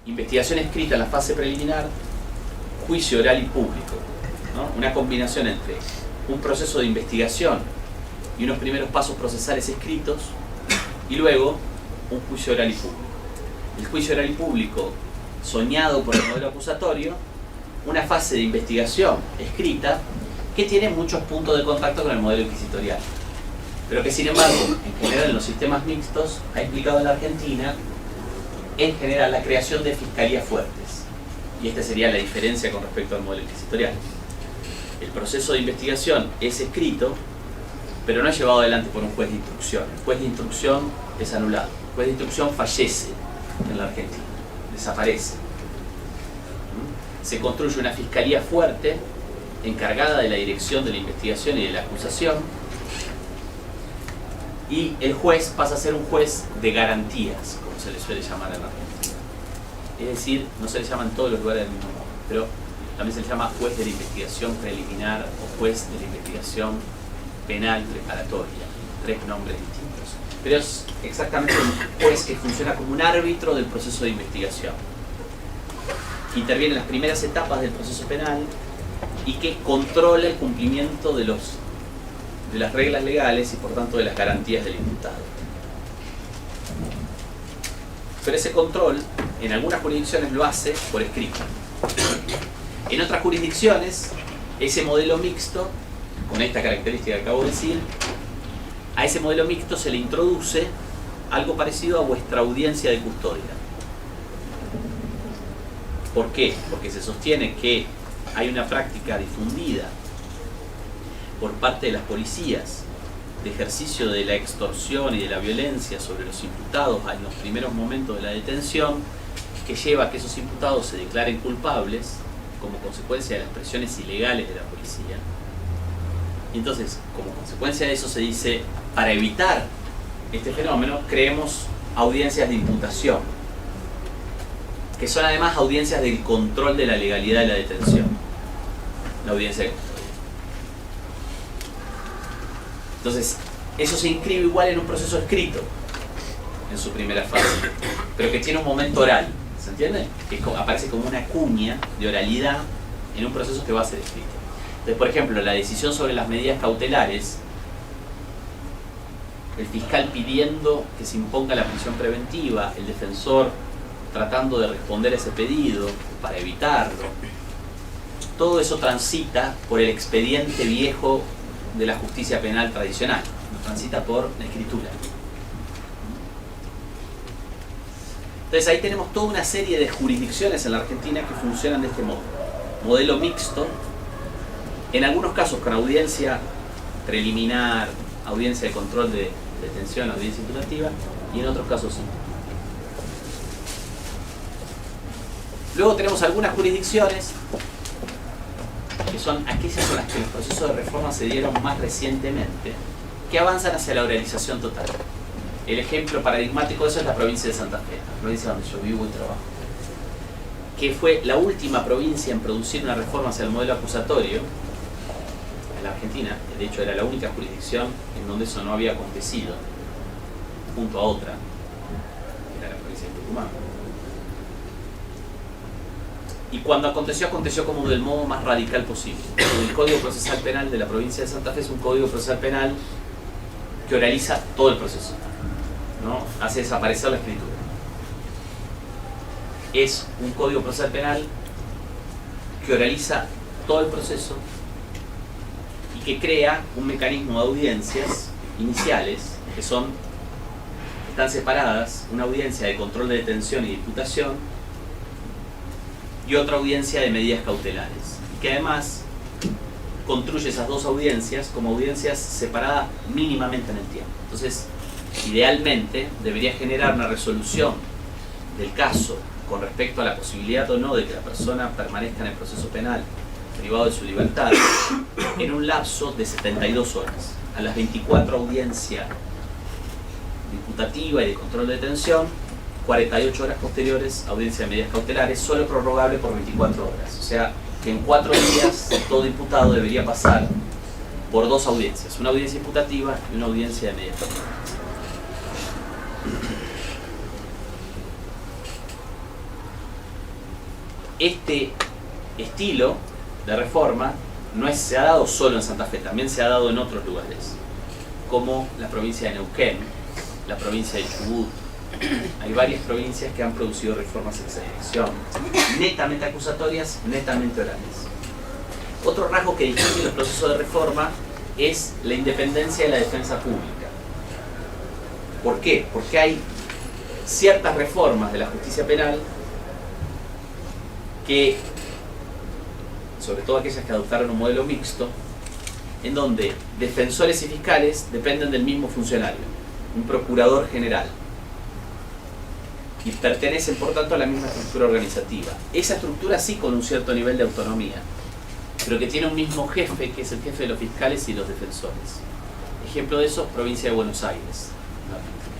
Investigación escrita en la fase preliminar, juicio oral y público, ¿no? Una combinación entre un proceso de investigación y unos primeros pasos procesales escritos y luego un juicio oral y público. El juicio oral y público soñado por el modelo acusatorio, una fase de investigación escrita que tiene muchos puntos de contacto con el modelo inquisitorial, pero que sin embargo, en general en los sistemas mixtos, ha implicado en la Argentina, en general, la creación de fiscalías fuertes. Y esta sería la diferencia con respecto al modelo inquisitorial. El proceso de investigación es escrito, pero no es llevado adelante por un juez de instrucción. El juez de instrucción es anulado. El juez de instrucción fallece en la Argentina, desaparece. Se construye una fiscalía fuerte, encargada de la dirección de la investigación y de la acusación, y el juez pasa a ser un juez de garantías, como se le suele llamar en la Argentina. Es decir, no se le llama en todos los lugares del mismo modo, pero también se le llama juez de la investigación preliminar o juez de la investigación penal preparatoria, 3 nombres distintos. Pero es exactamente un juez que funciona como un árbitro del proceso de investigación. Interviene en las primeras etapas del proceso penal y que controla el cumplimiento de las reglas legales y por tanto de las garantías del imputado. Pero ese control en algunas jurisdicciones lo hace por escrito. En otras jurisdicciones, ese modelo mixto, con esta característica que acabo de decir, a ese modelo mixto se le introduce algo parecido a vuestra audiencia de custodia. ¿Por qué? Porque se sostiene que hay una práctica difundida por parte de las policías de ejercicio de la extorsión y de la violencia sobre los imputados en los primeros momentos de la detención, que lleva a que esos imputados se declaren culpables como consecuencia de las presiones ilegales de la policía. Y entonces, como consecuencia de eso se dice, para evitar este fenómeno, creemos audiencias de imputación, que son además audiencias del control de la legalidad de la detención, la audiencia de custodia. Entonces, eso se inscribe igual en un proceso escrito, en su primera fase, pero que tiene un momento oral, ¿se entiende? Que aparece como una cuña de oralidad en un proceso que va a ser escrito. Entonces, por ejemplo, la decisión sobre las medidas cautelares, el fiscal pidiendo que se imponga la prisión preventiva, el defensor tratando de responder a ese pedido para evitarlo, todo eso transita por el expediente viejo de la justicia penal tradicional, no transita por la escritura. Entonces ahí tenemos toda una serie de jurisdicciones en la Argentina que funcionan de este modo. Modelo mixto, en algunos casos con audiencia preliminar, audiencia de control de detención, audiencia imputativa, y en otros casos sí. Luego tenemos algunas jurisdicciones que son aquellas con las que los procesos de reforma se dieron más recientemente, que avanzan hacia la oralización total. El ejemplo paradigmático de eso es la provincia de Santa Fe, la provincia donde yo vivo y trabajo, que fue la última provincia en producir una reforma hacia el modelo acusatorio en la Argentina. De hecho era la única jurisdicción en donde eso no había acontecido, junto a otra, que era la provincia de Tucumán. Y cuando aconteció, aconteció como del modo más radical posible. El Código Procesal Penal de la provincia de Santa Fe es un Código Procesal Penal que oraliza todo el proceso, ¿no? Hace desaparecer la escritura. Es un Código Procesal Penal que oraliza todo el proceso y que crea un mecanismo de audiencias iniciales que están separadas, una audiencia de control de detención y de imputación y otra audiencia de medidas cautelares, y que además construye esas dos audiencias como audiencias separadas mínimamente en el tiempo. Entonces, idealmente debería generar una resolución del caso con respecto a la posibilidad o no de que la persona permanezca en el proceso penal privado de su libertad en un lapso de 72 horas. A las 24 audiencias imputativa y de control de detención, 48 horas posteriores, audiencia de medidas cautelares, solo prorrogable por 24 horas. O sea, que en 4 días todo imputado debería pasar por dos audiencias, una audiencia imputativa y una audiencia de mediación. Este estilo de reforma se ha dado solo en Santa Fe, también se ha dado en otros lugares, como la provincia de Neuquén, la provincia de Chubut. Hay varias provincias que han producido reformas en esa dirección, netamente acusatorias, netamente orales. Otro rasgo que distingue los procesos de reforma es la independencia de la defensa pública. ¿Por qué? Porque hay ciertas reformas de la justicia penal que, sobre todo aquellas que adoptaron un modelo mixto, en donde defensores y fiscales dependen del mismo funcionario, un procurador general, y pertenecen por tanto a la misma estructura organizativa. Esa estructura sí con un cierto nivel de autonomía, pero que tiene un mismo jefe, que es el jefe de los fiscales y los defensores. Ejemplo de eso, provincia de Buenos Aires, Argentina.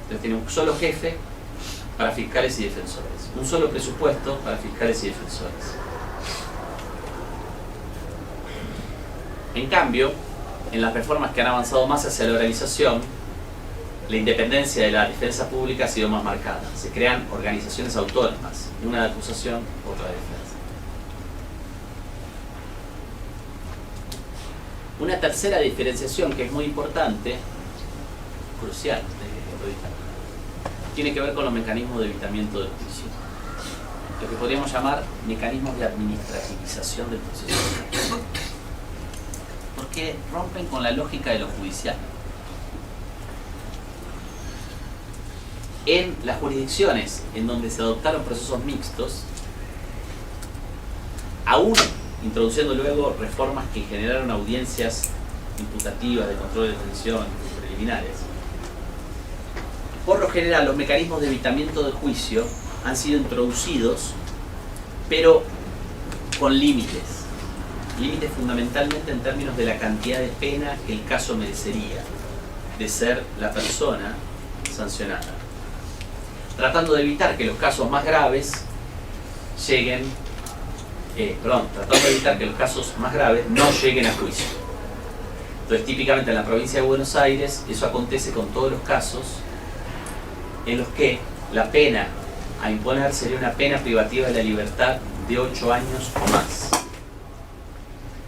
Entonces tiene un solo jefe para fiscales y defensores, un solo presupuesto para fiscales y defensores. En cambio, en las reformas que han avanzado más hacia la oralización, la independencia de la defensa pública ha sido más marcada. Se crean organizaciones autónomas, una de acusación, otra de defensa. Una tercera diferenciación que es muy importante, crucial, tiene que ver con los mecanismos de evitamiento del juicio. Lo que podríamos llamar mecanismos de administrativización del proceso. Porque rompen con la lógica de lo judicial. En las jurisdicciones en donde se adoptaron procesos mixtos, aún introduciendo luego reformas que generaron audiencias imputativas, de control de detención, preliminares, por lo general los mecanismos de evitamiento del juicio han sido introducidos, pero con límites. Límites fundamentalmente en términos de la cantidad de pena que el caso merecería de ser la persona sancionada, tratando de evitar que los casos más graves tratando de evitar que los casos más graves no lleguen a juicio. Entonces, típicamente en la provincia de Buenos Aires, eso acontece con todos los casos en los que la pena a imponer sería una pena privativa de la libertad de 8 años o más,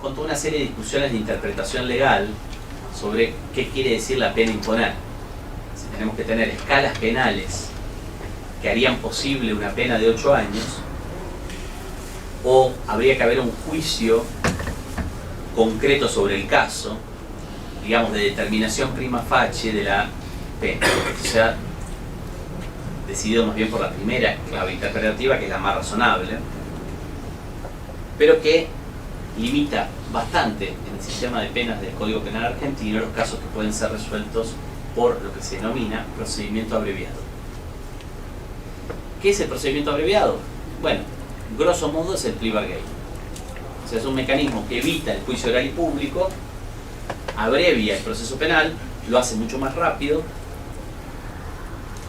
con toda una serie de discusiones de interpretación legal sobre qué quiere decir la pena a imponer. Si tenemos que tener escalas penales que harían posible una pena de 8 años, o habría que haber un juicio concreto sobre el caso, digamos, de determinación prima facie de la pena. O sea, decidido más bien por la primera clave interpretativa, que es la más razonable, pero que limita bastante en el sistema de penas del Código Penal argentino los casos que pueden ser resueltos por lo que se denomina procedimiento abreviado. ¿Qué es el procedimiento abreviado? Bueno, grosso modo es el plea bargain. O sea, es un mecanismo que evita el juicio oral y público, abrevia el proceso penal, lo hace mucho más rápido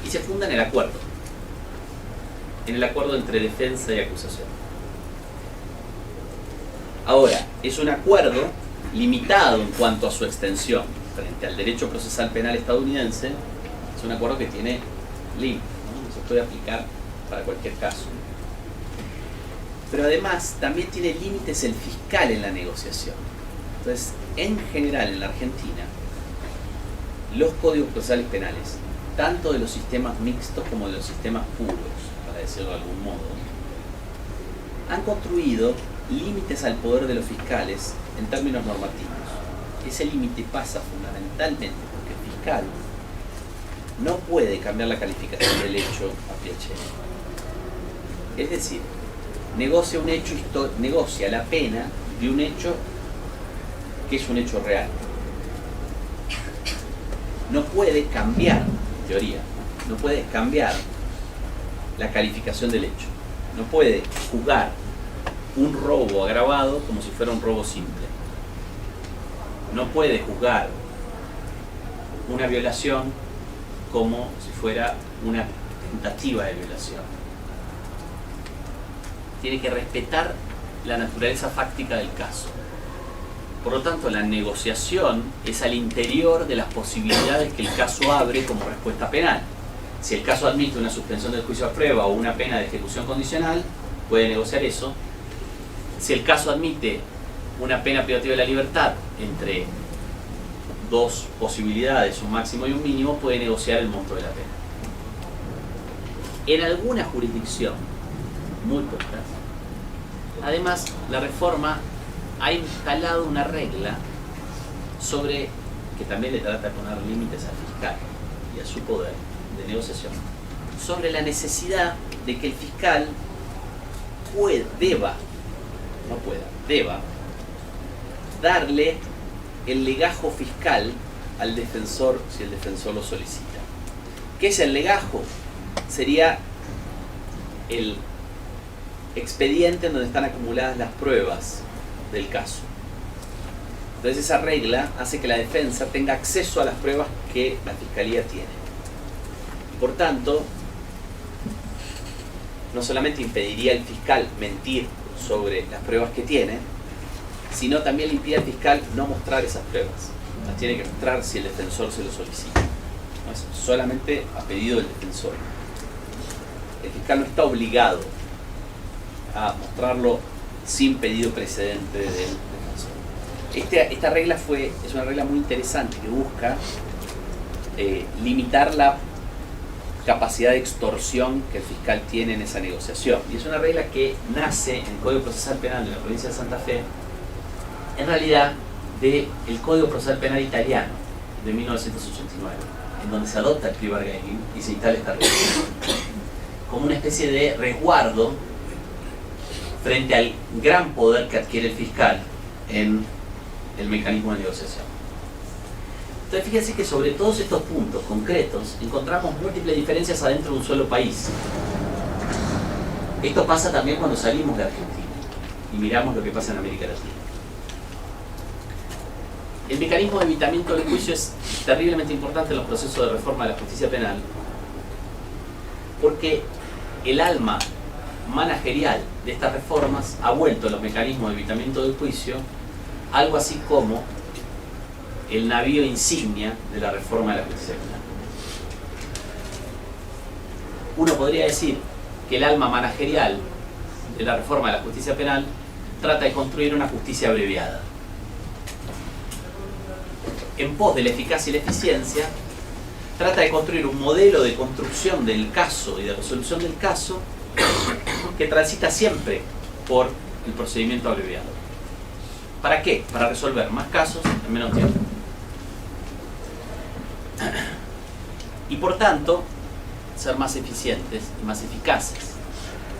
y se funda en el acuerdo entre defensa y acusación. Ahora, es un acuerdo limitado en cuanto a su extensión frente al derecho procesal penal estadounidense. Es un acuerdo que tiene límites, ¿no? No se puede aplicar para cualquier caso. Pero además también tiene límites el fiscal en la negociación. Entonces, en general en la Argentina, los códigos procesales penales, tanto de los sistemas mixtos como de los sistemas puros, para decirlo de algún modo, han construido límites al poder de los fiscales en términos normativos. Ese límite pasa fundamentalmente porque el fiscal no puede cambiar la calificación del hecho a piacere. Es decir, negocia la pena de un hecho que es un hecho real. No puede cambiar, en teoría, no puede cambiar la calificación del hecho. No puede juzgar un robo agravado como si fuera un robo simple. No puede juzgar una violación como si fuera una tentativa de violación. Tiene que respetar la naturaleza fáctica del caso. Por lo tanto, la negociación es al interior de las posibilidades que el caso abre como respuesta penal. Si el caso admite una suspensión del juicio a prueba o una pena de ejecución condicional, puede negociar eso. Si el caso admite una pena privativa de la libertad entre dos posibilidades, un máximo y un mínimo, puede negociar el monto de la pena. En alguna jurisdicción, muy pocas, además la reforma ha instalado una regla sobre, que también le trata de poner límites al fiscal y a su poder de negociación, sobre la necesidad de que el fiscal deba darle el legajo fiscal al defensor si el defensor lo solicita. ¿Qué es el legajo? Sería el expediente en donde están acumuladas las pruebas del caso. Entonces esa regla hace que la defensa tenga acceso a las pruebas que la fiscalía tiene. Por tanto, no solamente impediría al fiscal mentir sobre las pruebas que tiene, sino también le impide al fiscal no mostrar esas pruebas. Las tiene que mostrar si el defensor se lo solicita. No es solamente a pedido del defensor. El fiscal no está obligado a mostrarlo sin pedido precedente del defensor. Esta regla es una regla muy interesante que busca limitar la capacidad de extorsión que el fiscal tiene en esa negociación. Y es una regla que nace en el Código Procesal Penal de la provincia de Santa Fe, en realidad del Código Procesal Penal italiano de 1989, en donde se adopta el plea bargaining y se instala esta regla como una especie de resguardo frente al gran poder que adquiere el fiscal en el mecanismo de negociación. Entonces fíjense que sobre todos estos puntos concretos encontramos múltiples diferencias adentro de un solo país. Esto pasa también cuando salimos de Argentina y miramos lo que pasa en América Latina. El mecanismo de evitamiento del juicio es terriblemente importante en los procesos de reforma de la justicia penal, porque el alma managerial de estas reformas ha vuelto los mecanismos de evitamiento del juicio algo así como el navío insignia de la reforma de la justicia penal. Uno podría decir que el alma managerial de la reforma de la justicia penal trata de construir una justicia abreviada. En pos de la eficacia y la eficiencia, trata de construir un modelo de construcción del caso y de resolución del caso que transita siempre por el procedimiento abreviado. ¿Para qué? Para resolver más casos en menos tiempo. Y por tanto, ser más eficientes y más eficaces.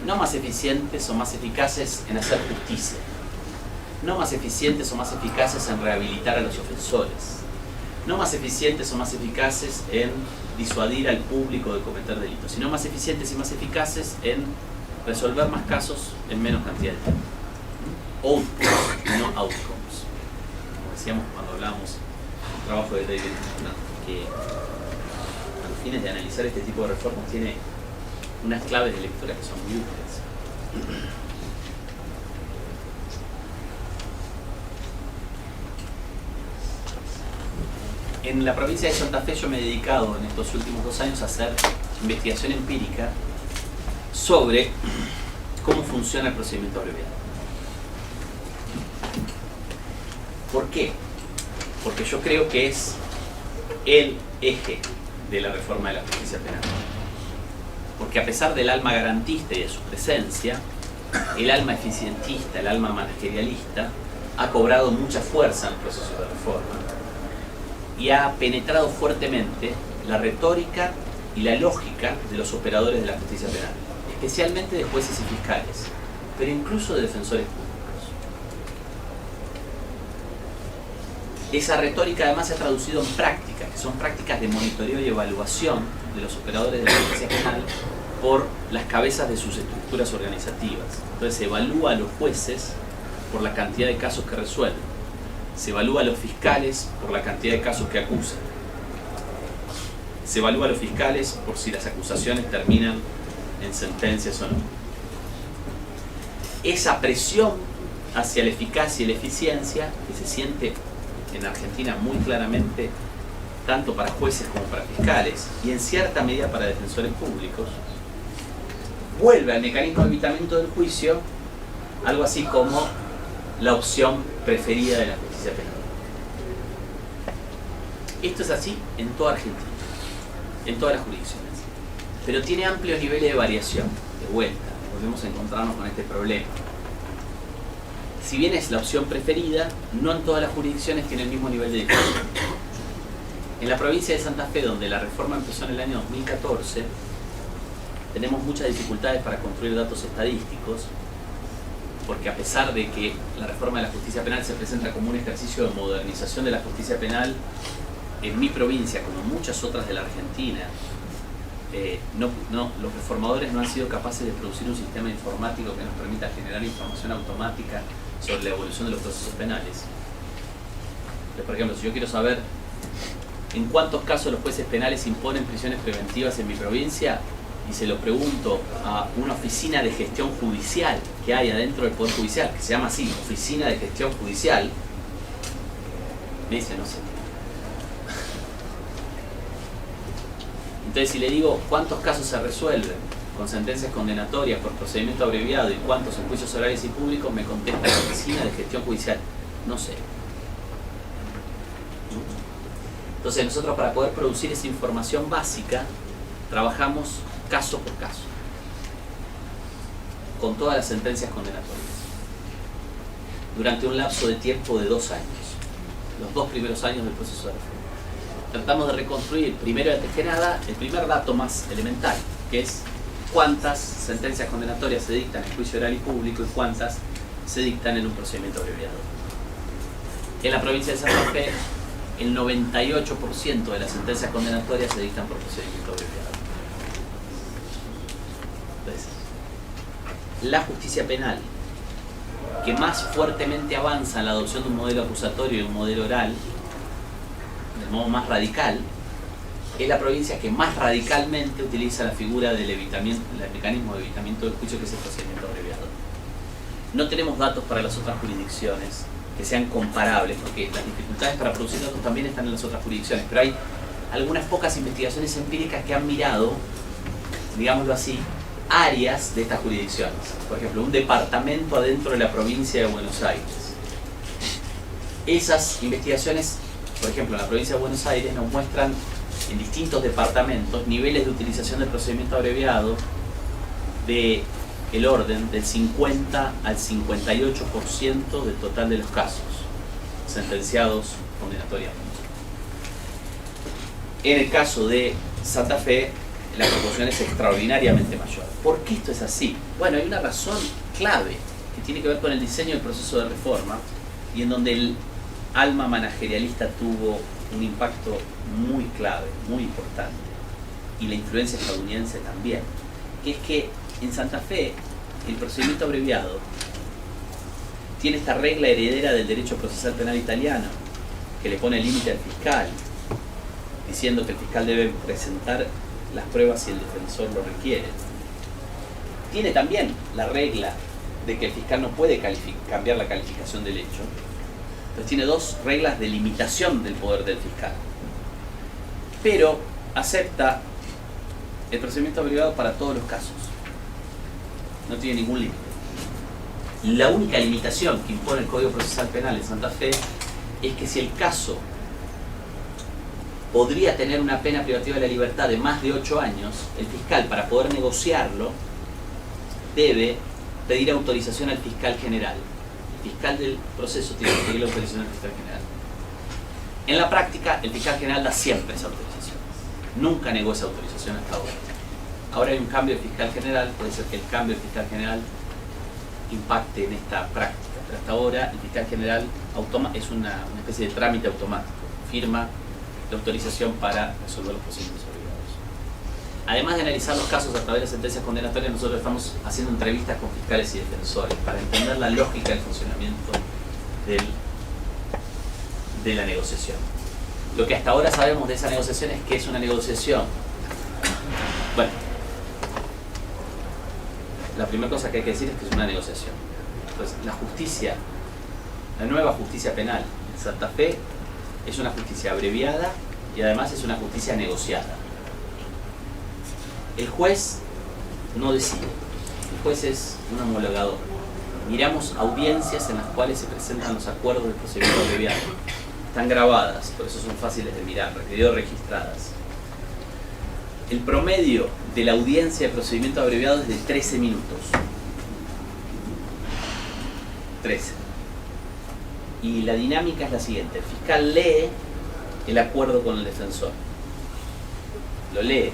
No más eficientes o más eficaces en hacer justicia. No más eficientes o más eficaces en rehabilitar a los ofensores. No más eficientes o más eficaces en disuadir al público de cometer delitos, sino más eficientes y más eficaces en resolver más casos en menos cantidad de tiempo. Outputs, no outcomes. Como decíamos cuando hablábamos del trabajo de David, que a los fines de analizar este tipo de reformas tiene unas claves de lectura que son muy útiles. En la provincia de Santa Fe yo me he dedicado en estos últimos 2 años a hacer investigación empírica sobre cómo funciona el procedimiento abreviado. ¿Por qué? Porque yo creo que es el eje de la reforma de la justicia penal. Porque a pesar del alma garantista y de su presencia, el alma eficientista, el alma managerialista, ha cobrado mucha fuerza en el proceso de reforma y ha penetrado fuertemente la retórica y la lógica de los operadores de la justicia penal, especialmente de jueces y fiscales, pero incluso de defensores públicos. Esa retórica además se ha traducido en prácticas, que son prácticas de monitoreo y evaluación de los operadores de la justicia penal por las cabezas de sus estructuras organizativas. Entonces se evalúa a los jueces por la cantidad de casos que resuelven. Se evalúa a los fiscales por la cantidad de casos que acusan. Se evalúa a los fiscales por si las acusaciones terminan en sentencias o no. Esa presión hacia la eficacia y la eficiencia, que se siente en Argentina muy claramente, tanto para jueces como para fiscales, y en cierta medida para defensores públicos, vuelve al mecanismo de evitamiento del juicio, algo así como la opción preferida de la justicia penal. Esto es así en toda Argentina, en todas las jurisdicciones, pero tiene amplios niveles de variación. De vuelta, volvemos a encontrarnos con este problema. Si bien es la opción preferida, no en todas las jurisdicciones tiene el mismo nivel de difusión. En la provincia de Santa Fe, donde la reforma empezó en el año 2014, tenemos muchas dificultades para construir datos estadísticos, porque a pesar de que la reforma de la justicia penal se presenta como un ejercicio de modernización de la justicia penal, en mi provincia, como en muchas otras de la Argentina, los reformadores no han sido capaces de producir un sistema informático que nos permita generar información automática sobre la evolución de los procesos penales. Entonces, por ejemplo, si yo quiero saber en cuántos casos los jueces penales imponen prisiones preventivas en mi provincia, y se lo pregunto a una oficina de gestión judicial que hay adentro del Poder Judicial, que se llama así, Oficina de Gestión Judicial, me dice, no sé. Entonces, si le digo cuántos casos se resuelven con sentencias condenatorias por procedimiento abreviado y cuántos en juicios orales y públicos, me contesta la Oficina de Gestión Judicial, no sé. Entonces, nosotros, para poder producir esa información básica, trabajamos caso por caso, con todas las sentencias condenatorias, durante un lapso de tiempo de 2 años, los 2 primeros años del proceso de reforma. Tratamos de reconstruir, primero y antes que nada, el primer dato más elemental, que es cuántas sentencias condenatorias se dictan en juicio oral y público y cuántas se dictan en un procedimiento abreviado. En la provincia de Santa Fe, el 98% de las sentencias condenatorias se dictan por procedimiento abreviado. Entonces, la justicia penal que más fuertemente avanza en la adopción de un modelo acusatorio y un modelo oral, de modo más radical, es la provincia que más radicalmente utiliza la figura del evitamiento, el mecanismo de evitamiento del juicio, que es el procedimiento abreviado. No tenemos datos para las otras jurisdicciones que sean comparables, porque las dificultades para producir datos también están en las otras jurisdicciones, pero hay algunas pocas investigaciones empíricas que han mirado, digámoslo así, áreas de estas jurisdicciones. Por ejemplo, un departamento adentro de la provincia de Buenos Aires. Esas investigaciones, por ejemplo, en la provincia de Buenos Aires, nos muestran en distintos departamentos niveles de utilización del procedimiento abreviado de el orden del 50 al 58% del total de los casos sentenciados condenatoriamente. En el caso de Santa Fe, la proporción es extraordinariamente mayor. ¿Por qué esto es así? Bueno, hay una razón clave que tiene que ver con el diseño del proceso de reforma, y en donde el alma managerialista tuvo un impacto muy clave, muy importante, y la influencia estadounidense también, que es que en Santa Fe el procedimiento abreviado tiene esta regla heredera del derecho procesal penal italiano, que le pone límite al fiscal, diciendo que el fiscal debe presentar las pruebas si el defensor lo requiere. Tiene también la regla de que el fiscal no puede cambiar la calificación del hecho. Entonces tiene 2 reglas de limitación del poder del fiscal. Pero acepta el procedimiento abreviado para todos los casos. No tiene ningún límite. La única limitación que impone el Código Procesal Penal en Santa Fe es que si el caso podría tener una pena privativa de la libertad de más de 8 años, el fiscal, para poder negociarlo, debe pedir autorización al fiscal general. El fiscal del proceso tiene que pedir la autorización al fiscal general. En la práctica, el fiscal general da siempre esa autorización. Nunca negó esa autorización hasta ahora. Ahora hay un cambio de fiscal general, puede ser que el cambio de fiscal general impacte en esta práctica, pero hasta ahora el fiscal general es una especie de trámite automático, firma la autorización para resolver los procedimientos obligados. Además de analizar los casos a través de las sentencias condenatorias, nosotros estamos haciendo entrevistas con fiscales y defensores para entender la lógica del funcionamiento de la negociación. Lo que hasta ahora sabemos de esa negociación es que es una negociación. Bueno, la primera cosa que hay que decir es que es una negociación. Entonces, la nueva justicia penal en Santa Fe es una justicia abreviada y además es una justicia negociada. El juez no decide, el juez es un homologador. Miramos audiencias en las cuales se presentan los acuerdos del procedimiento abreviado. Están grabadas, por eso son fáciles de mirar, quedan registradas. El promedio de la audiencia de procedimiento abreviado es de 13 minutos. 13. Y la dinámica es la siguiente: el fiscal lee el acuerdo con el defensor. Lo lee.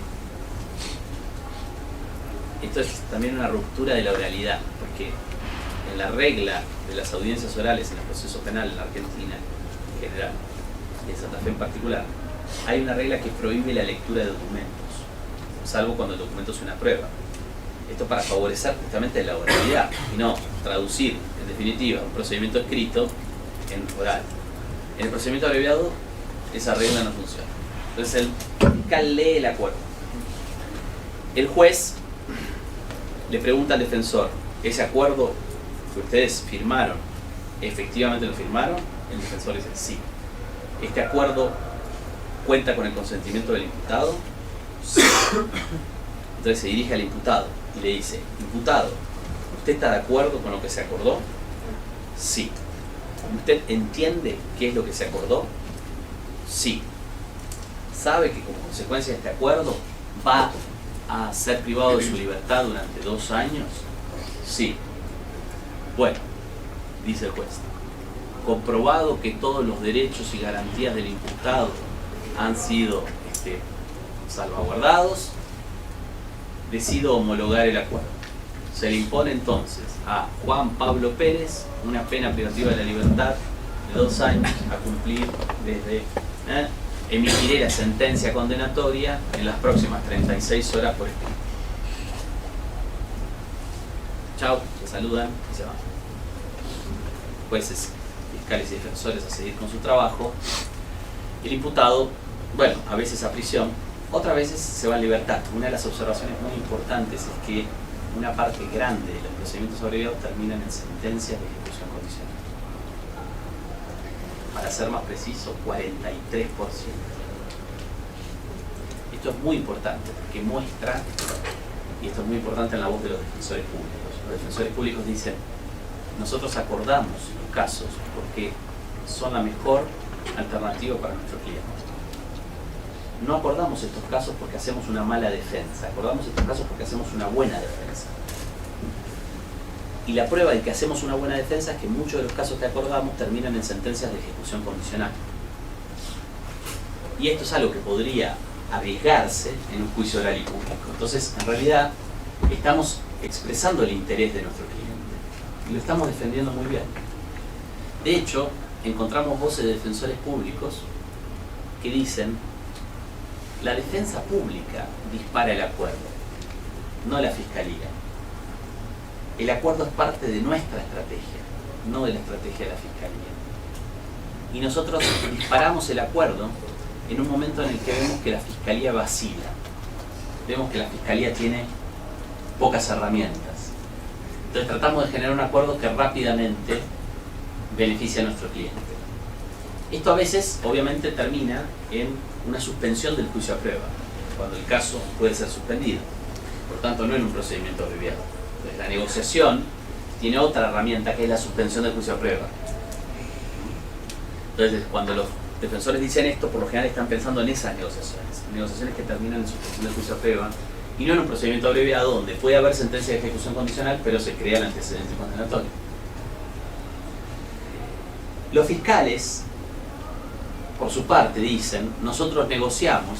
Esto es también una ruptura de la oralidad, porque en la regla de las audiencias orales en el proceso penal en la Argentina en general y en Santa Fe en particular, hay una regla que prohíbe la lectura de documentos, salvo cuando el documento es una prueba. Esto para favorecer justamente la oralidad y no traducir, en definitiva, un procedimiento escrito en oral. En el procedimiento abreviado esa regla no funciona. Entonces el fiscal lee el acuerdo. El juez le pregunta al defensor: ¿ese acuerdo que ustedes firmaron, efectivamente lo firmaron? El defensor dice: sí. ¿Este acuerdo cuenta con el consentimiento del imputado? Sí. Entonces se dirige al imputado y le dice: imputado, ¿usted está de acuerdo con lo que se acordó? Sí. ¿Usted entiende qué es lo que se acordó? Sí. ¿Sabe que como consecuencia de este acuerdo va a ser privado de su libertad durante 2 años? Sí. Bueno, dice el juez, comprobado que todos los derechos y garantías del imputado han sido salvaguardados, decido homologar el acuerdo. Se le impone entonces a Juan Pablo Pérez una pena privativa de la libertad de 2 años a cumplir desde... Emitiré la sentencia condenatoria en las próximas 36 horas por escrito. Chao, se saludan y se van. Jueces, fiscales y defensores a seguir con su trabajo. El imputado, bueno, a veces a prisión, otras veces se va en libertad. Una de las observaciones muy importantes es que una parte grande de los procedimientos abreviados terminan en sentencias de ejecución condicional. Para ser más preciso, 43%. Esto es muy importante porque muestra, y esto es muy importante en la voz de los defensores públicos. Los defensores públicos dicen: nosotros acordamos los casos porque son la mejor alternativa para nuestro cliente. No acordamos estos casos porque hacemos una mala defensa, acordamos estos casos porque hacemos una buena defensa. Y la prueba de que hacemos una buena defensa es que muchos de los casos que acordamos terminan en sentencias de ejecución condicional. Y esto es algo que podría arriesgarse en un juicio oral y público. Entonces, en realidad, estamos expresando el interés de nuestro cliente y lo estamos defendiendo muy bien. De hecho, encontramos voces de defensores públicos que dicen: la defensa pública dispara el acuerdo, no la fiscalía. El acuerdo es parte de nuestra estrategia, no de la estrategia de la fiscalía. Y nosotros disparamos el acuerdo en un momento en el que vemos que la fiscalía vacila. Vemos que la fiscalía tiene pocas herramientas. Entonces tratamos de generar un acuerdo que rápidamente beneficie a nuestro cliente. Esto a veces, obviamente, termina en una suspensión del juicio a prueba, cuando el caso puede ser suspendido. Por tanto, no en un procedimiento abreviado. Entonces, la negociación tiene otra herramienta que es la suspensión del juicio a prueba. Entonces, cuando los defensores dicen esto, por lo general están pensando en esas negociaciones que terminan en suspensión del juicio a prueba, y no en un procedimiento abreviado donde puede haber sentencia de ejecución condicional, pero se crea el antecedente condenatorio. Los fiscales, por su parte, dicen: nosotros negociamos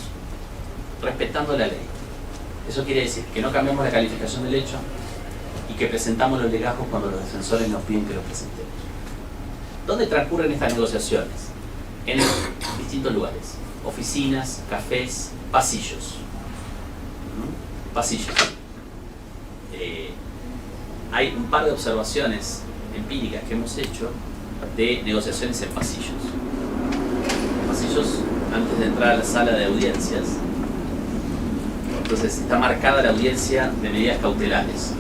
respetando la ley. Eso quiere decir que no cambiamos la calificación del hecho y que presentamos los legajos cuando los defensores nos piden que los presentemos. ¿Dónde transcurren estas negociaciones? En distintos lugares: oficinas, cafés, pasillos. Pasillos. Hay un par de observaciones empíricas que hemos hecho de negociaciones en pasillos. Pasillos antes de entrar a la sala de audiencias. Entonces está marcada la audiencia de medidas cautelares.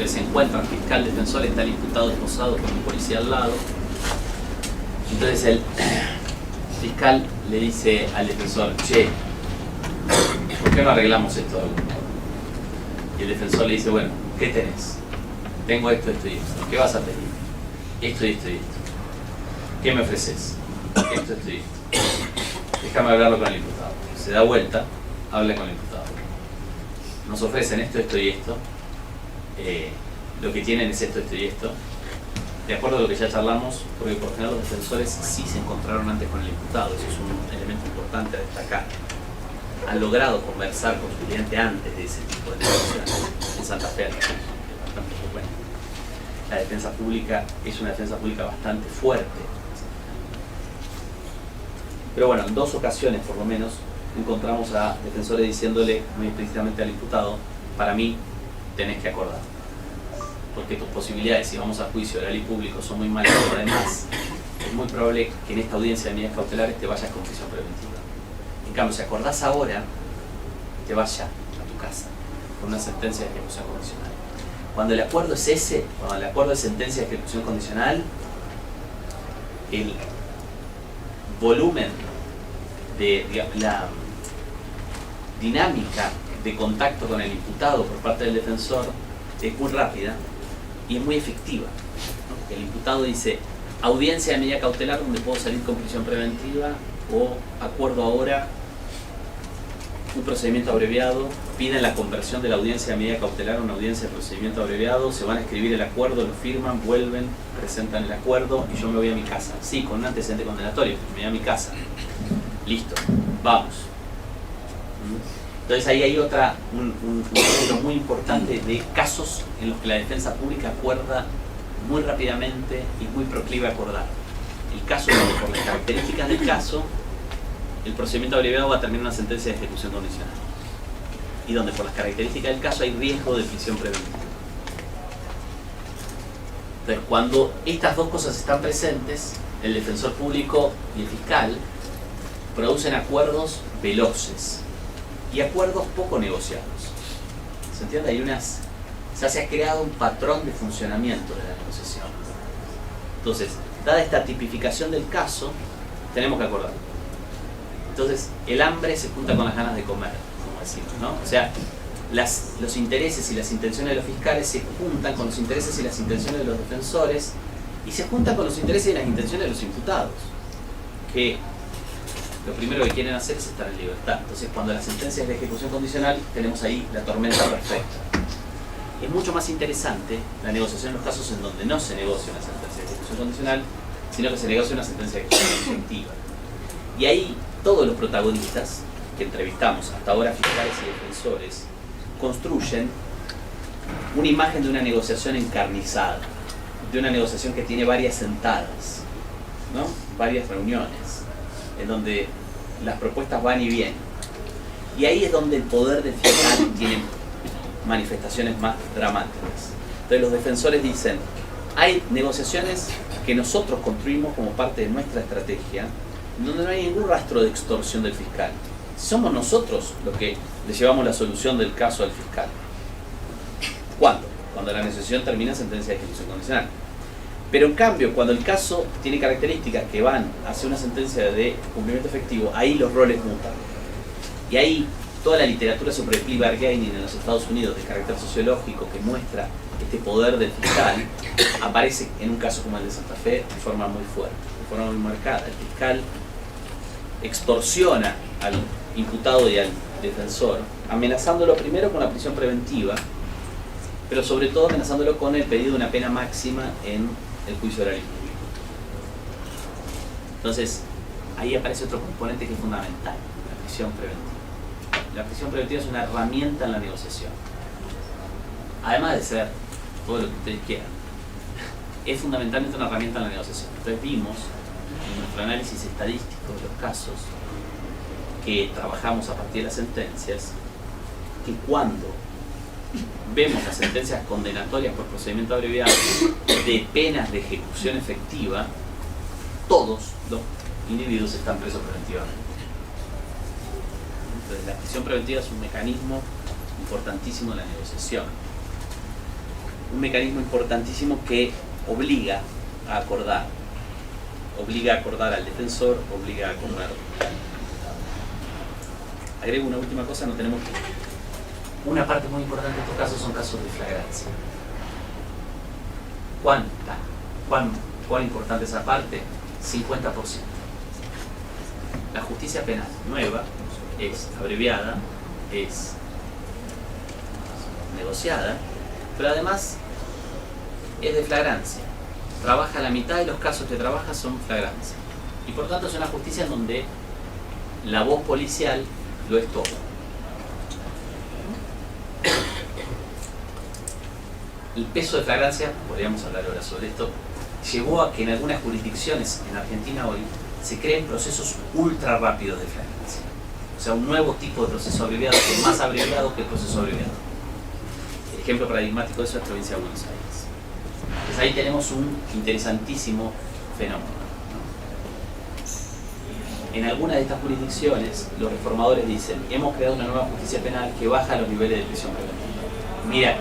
Entonces se encuentran, fiscal, defensor, está el imputado esposado con un policía al lado. Entonces el fiscal le dice al defensor, che, ¿por qué no arreglamos esto de algún modo? Y el defensor le dice, bueno, ¿qué tenés? Tengo esto, esto y esto. ¿Qué vas a pedir? Esto y esto y esto. ¿Qué me ofreces? Esto, esto y esto. Déjame hablarlo con el imputado. Se da vuelta, habla con el imputado. Nos ofrecen esto, esto y esto. Lo que tienen es esto, esto y esto. De acuerdo a lo que ya charlamos, porque por lo general los defensores sí se encontraron antes con el imputado. Eso es un elemento importante a destacar. Han logrado conversar con su cliente antes de ese tipo de negociaciones. En Santa Fe, es bastante frecuente. La defensa pública es una defensa pública bastante fuerte. Pero bueno, en 2 ocasiones por lo menos encontramos a defensores diciéndole muy explícitamente al imputado, para mí tenés que acordar, porque tus posibilidades, si vamos a juicio oral y público, son muy malas. Además, es muy probable que en esta audiencia de medidas cautelares te vayas con prisión preventiva. En cambio, si acordás ahora, te vayas a tu casa con una sentencia de ejecución condicional. Cuando el acuerdo es ese, cuando el acuerdo es sentencia de ejecución condicional, el volumen de, digamos, la dinámica de contacto con el imputado por parte del defensor es muy rápida y es muy efectiva, ¿no? El imputado dice, audiencia de medida cautelar donde puedo salir con prisión preventiva, o acuerdo ahora, un procedimiento abreviado, piden la conversión de la audiencia de medida cautelar a una audiencia de procedimiento abreviado, se van a escribir el acuerdo, lo firman, vuelven, presentan el acuerdo y yo me voy a mi casa. Sí, con un antecedente condenatorio, me voy a mi casa. Listo, vamos. Entonces ahí hay un ejemplo muy importante de casos en los que la defensa pública acuerda muy rápidamente y muy proclive a acordar. El caso donde por las características del caso el procedimiento abreviado va a terminar una sentencia de ejecución condicional y donde por las características del caso hay riesgo de prisión preventiva. Entonces, cuando estas dos cosas están presentes, el defensor público y el fiscal producen acuerdos veloces y acuerdos poco negociados. ¿Se entiende? Se ha creado un patrón de funcionamiento de la negociación. Entonces, dada esta tipificación del caso, tenemos que acordar. Entonces, el hambre se junta con las ganas de comer, como decimos, ¿no? O sea, los intereses y las intenciones de los fiscales se juntan con los intereses y las intenciones de los defensores y se juntan con los intereses y las intenciones de los imputados, que lo primero que quieren hacer es estar en libertad. Entonces, cuando la sentencia es de ejecución condicional, tenemos ahí la tormenta perfecta. Es mucho más interesante la negociación en los casos en donde no se negocia una sentencia de ejecución condicional, sino que se negocia una sentencia de ejecución efectiva. Y ahí todos los protagonistas que entrevistamos, hasta ahora fiscales y defensores, construyen una imagen de una negociación encarnizada, de una negociación que tiene varias sentadas, ¿no? Varias reuniones, en donde las propuestas van y vienen. Y ahí es donde el poder del fiscal tiene manifestaciones más dramáticas. Entonces los defensores dicen, hay negociaciones que nosotros construimos como parte de nuestra estrategia, donde no hay ningún rastro de extorsión del fiscal. Somos nosotros los que le llevamos la solución del caso al fiscal. ¿Cuándo? Cuando la negociación termina en sentencia de ejecución condicional. Pero en cambio, cuando el caso tiene características que van hacia una sentencia de cumplimiento efectivo, ahí los roles mutan. Y ahí toda la literatura sobre el plea bargaining en los Estados Unidos de carácter sociológico que muestra este poder del fiscal aparece en un caso como el de Santa Fe de forma muy fuerte, de forma muy marcada. El fiscal extorsiona al imputado y al defensor, amenazándolo primero con la prisión preventiva, pero sobre todo amenazándolo con el pedido de una pena máxima en el juicio oral y público. Entonces, ahí aparece otro componente que es fundamental, la prisión preventiva. La prisión preventiva es una herramienta en la negociación. Además de ser todo lo que ustedes quieran, es fundamentalmente una herramienta en la negociación. Entonces vimos en nuestro análisis estadístico de los casos que trabajamos a partir de las sentencias, que cuando vemos las sentencias condenatorias por procedimiento abreviado de penas de ejecución efectiva, todos los individuos están presos preventivamente. Entonces la prisión preventiva es un mecanismo importantísimo en la negociación. un mecanismo importantísimo que obliga a acordar al defensor, obliga a acordar. Agrego una última cosa, no tenemos tiempo. Una parte muy importante de estos casos son casos de flagrancia. ¿Cuán importante esa parte? 50%. La justicia penal nueva es abreviada, es negociada, pero además es de flagrancia. Trabaja la mitad de los casos que trabaja son flagrancia. Y por tanto es una justicia en donde la voz policial lo es todo. El peso de flagrancia, podríamos hablar ahora sobre esto, llevó a que en algunas jurisdicciones en Argentina hoy se creen procesos ultra rápidos de flagrancia. O sea, un nuevo tipo de proceso abreviado que es más abreviado que el proceso abreviado. El ejemplo paradigmático de eso es la provincia de Buenos Aires. Entonces ahí tenemos un interesantísimo fenómeno, ¿no? En algunas de estas jurisdicciones, los reformadores dicen: hemos creado una nueva justicia penal que baja los niveles de prisión preventiva. Mira,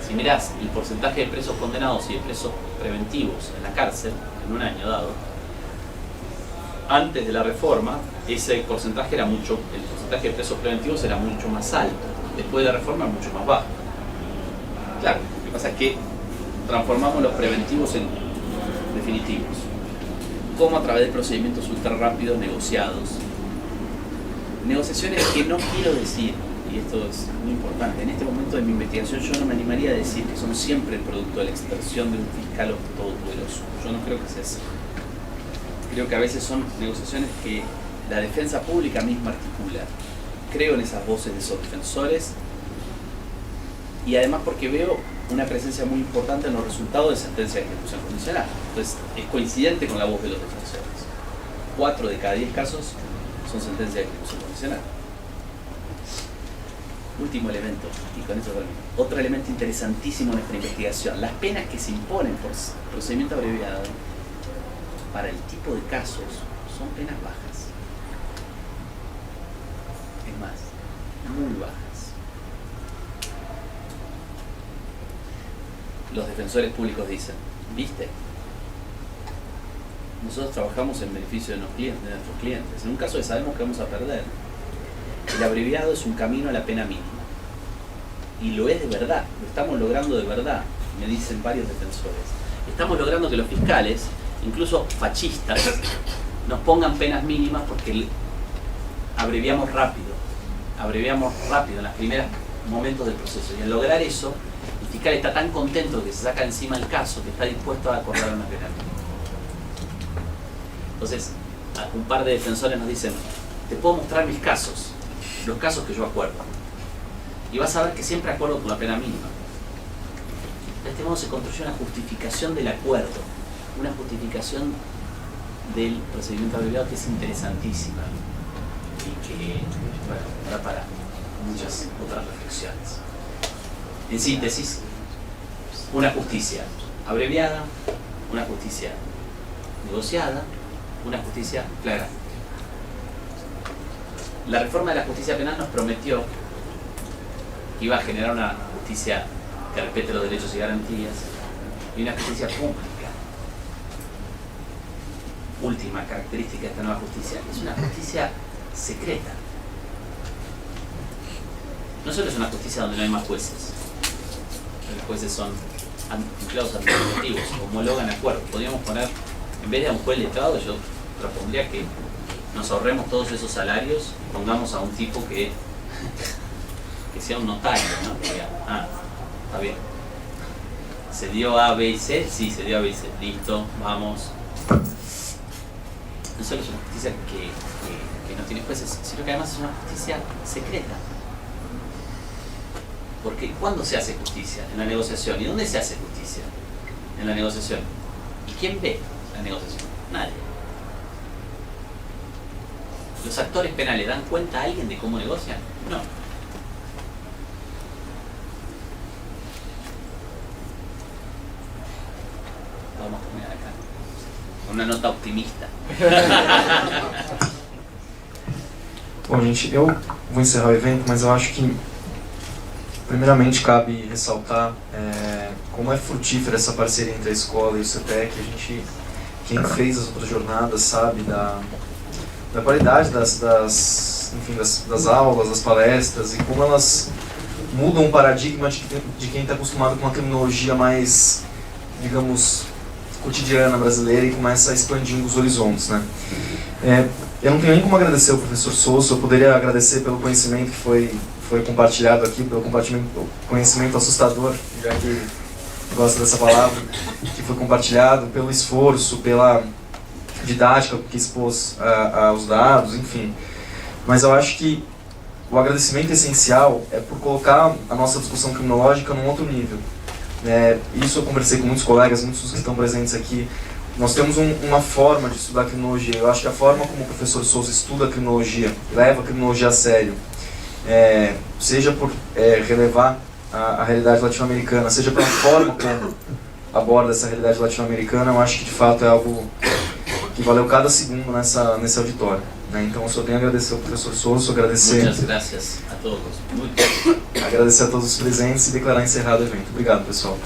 si mirás el porcentaje de presos condenados y de presos preventivos en la cárcel, en un año dado, antes de la reforma, ese porcentaje era el porcentaje de presos preventivos era mucho más alto. Después de la reforma, mucho más bajo. Claro, lo que pasa es que transformamos los preventivos en definitivos. Como a través de procedimientos ultra rápidos negociados. Negociaciones que no quiero decir, y esto es muy importante, en este momento de mi investigación yo no me animaría a decir que son siempre el producto de la extorsión de un fiscal todopoderoso. Yo no creo que sea así. Creo que a veces son negociaciones que la defensa pública misma articula. Creo en esas voces de esos defensores y además porque veo una presencia muy importante en los resultados de sentencias de ejecución condicional. Entonces es coincidente con la voz de los defensores. 4 de cada 10 casos son sentencias de ejecución condicional. Último elemento, y con eso termino. Otro elemento interesantísimo en nuestra investigación: las penas que se imponen por procedimiento abreviado para el tipo de casos son penas bajas. Es más, muy bajas. Los defensores públicos dicen: ¿viste? Nosotros trabajamos en beneficio de nuestros clientes. En un caso que sabemos que vamos a perder, el abreviado es un camino a la pena mínima. Y lo es de verdad, lo estamos logrando de verdad, me dicen varios defensores. Estamos logrando que los fiscales, incluso fascistas, nos pongan penas mínimas porque abreviamos rápido en los primeros momentos del proceso. Y al lograr eso, el fiscal está tan contento que se saca encima el caso que está dispuesto a acordar una pena mínima. Entonces, un par de defensores nos dicen: te puedo mostrar mis casos, los casos que yo acuerdo, y vas a ver que siempre acuerdo por la pena mínima. De este modo se construye una justificación del acuerdo, una justificación del procedimiento abreviado que es interesantísima y que, bueno, da para muchas otras reflexiones. En síntesis, una justicia abreviada, una justicia negociada, una justicia flagrante. La reforma de la justicia penal nos prometió que iba a generar una justicia que respete los derechos y garantías y una justicia pública. Última característica de esta nueva justicia: es una justicia secreta. No solo es una justicia donde no hay más jueces, los jueces son empleados administrativos, homologan acuerdos. Podríamos poner, en vez de a un juez letrado, yo propondría que nos ahorremos todos esos salarios, pongamos a un tipo que sea un notario, ¿no? Que diga: está bien, se dio A, B y C, sí, se dio A, B y C, listo, vamos. No solo es una justicia que no tiene jueces, sino que además es una justicia secreta. Porque ¿cuándo se hace justicia? En la negociación. ¿Y dónde se hace justicia? En la negociación. ¿Y quién ve la negociación? Nadie. ¿Los actores penales dan cuenta a alguien de cómo negocian? No. Vamos a terminar acá con una nota optimista. Bom, gente, eu vou encerrar o evento, mas eu acho que Primeiramente, cabe ressaltar como é frutífera essa parceria entre a escola e o CETEC. Quem fez as outras jornadas sabe da qualidade das aulas, das palestras, e como elas mudam o paradigma de quem está acostumado com uma criminologia mais, digamos, cotidiana brasileira e começa a expandir os horizontes, né? Eu não tenho nem como agradecer ao professor Souza. Eu poderia agradecer pelo conhecimento que foi compartilhado aqui, pelo conhecimento assustador, já que gosto dessa palavra, que foi compartilhado, pelo esforço, pela didática que expôs aos dados, enfim. Mas eu acho que o agradecimento essencial é por colocar a nossa discussão criminológica num outro nível. Isso eu conversei com muitos colegas, muitos dos que estão presentes aqui. Nós temos uma forma de estudar criminologia. Eu acho que a forma como o professor Souza estuda a criminologia, leva a criminologia a sério, seja por relevar a realidade latino-americana, seja pela forma como aborda essa realidade latino-americana, eu acho que de fato é algo que valeu cada segundo nesse auditório, né? Então eu só tenho a agradecer ao professor Souza, Muitas graças a todos. Agradecer a todos os presentes e declarar encerrado o evento. Obrigado, pessoal.